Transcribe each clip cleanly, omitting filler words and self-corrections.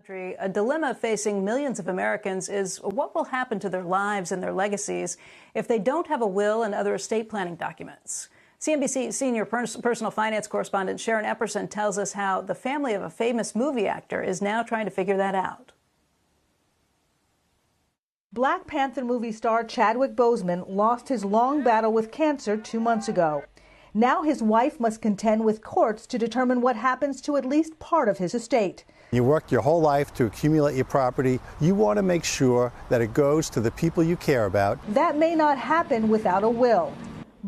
A dilemma facing millions of Americans is what will happen to their lives and their legacies if they don't have a will and other estate planning documents. CNBC senior personal finance correspondent Sharon Epperson tells us how the family of a famous movie actor is now trying to figure that out. Black Panther movie star Chadwick Boseman lost his long battle with cancer 2 months ago. Now his wife must contend with courts to determine what happens to at least part of his estate. You worked your whole life to accumulate your property. You want to make sure that it goes to the people you care about. That may not happen without a will.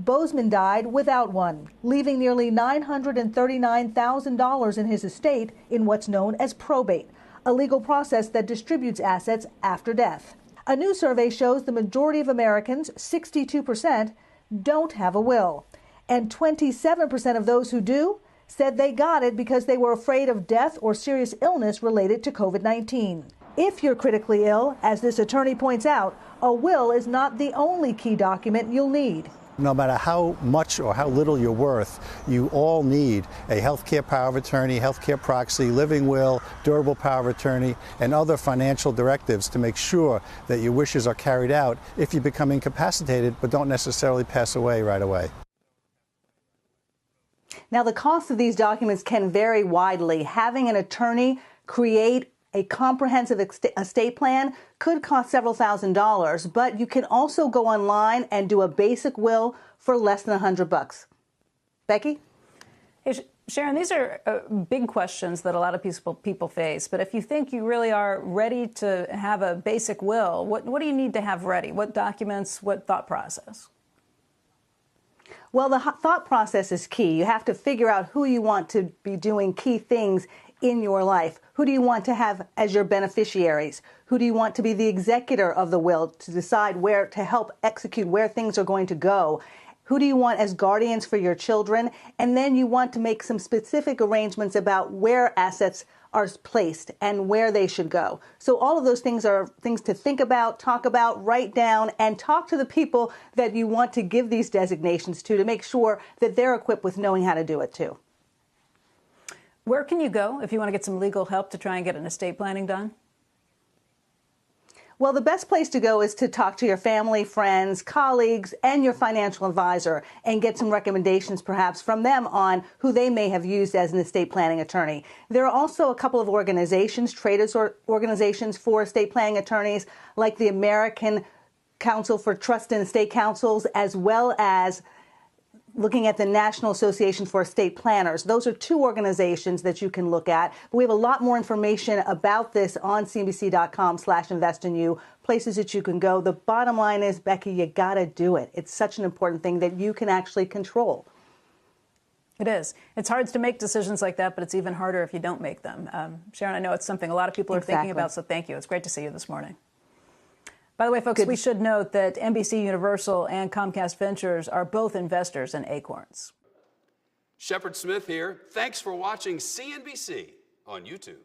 Boseman died without one, leaving nearly $939,000 in his estate in what's known as probate, a legal process that distributes assets after death. A new survey shows the majority of Americans, 62%, don't have a will. And 27% of those who do said they got it because they were afraid of death or serious illness related to COVID-19. If you're critically ill, as this attorney points out, a will is not the only key document you'll need. No matter how much or how little you're worth, you all need a healthcare power of attorney, healthcare proxy, living will, durable power of attorney, and other financial directives to make sure that your wishes are carried out if you become incapacitated but don't necessarily pass away right away. Now, the cost of these documents can vary widely. Having an attorney create a comprehensive estate plan could cost several $1,000s, but you can also go online and do a basic will for less than $100. Becky? Hey, Sharon, these are big questions that a lot of people face. But if you think you really are ready to have a basic will, what do you need to have ready? What documents, what thought process? Well, the thought process is key. You have to figure out who you want to be doing key things in your life. Who do you want to have as your beneficiaries? Who do you want to be the executor of the will to decide where to help execute where things are going to go? Who do you want as guardians for your children? And then you want to make some specific arrangements about where assets are placed and where they should go. So all of those things are things to think about, talk about, write down, and talk to the people that you want to give these designations to make sure that they're equipped with knowing how to do it too. Where can you go if you want to get some legal help to try and get an estate planning done? Well, the best place to go is to talk to your family, friends, colleagues, and your financial advisor and get some recommendations perhaps from them on who they may have used as an estate planning attorney. There are also a couple of organizations, traders or organizations for estate planning attorneys, like the American Council for Trust and Estate Councils, as well as looking at the National Association for Estate Planners. Those are two organizations that you can look at. But we have a lot more information about this on cnbc.com/investinYou, places that you can go. The bottom line is, Becky, you got to do it. It's such an important thing that you can actually control. It is. It's hard to make decisions like that, but it's even harder if you don't make them. Sharon, I know it's something a lot of people are thinking about, so thank you. It's great to see you this morning. By the way, folks, we should note that NBC Universal and Comcast Ventures are both investors in Acorns. Shepard Smith here. Thanks for watching CNBC on YouTube.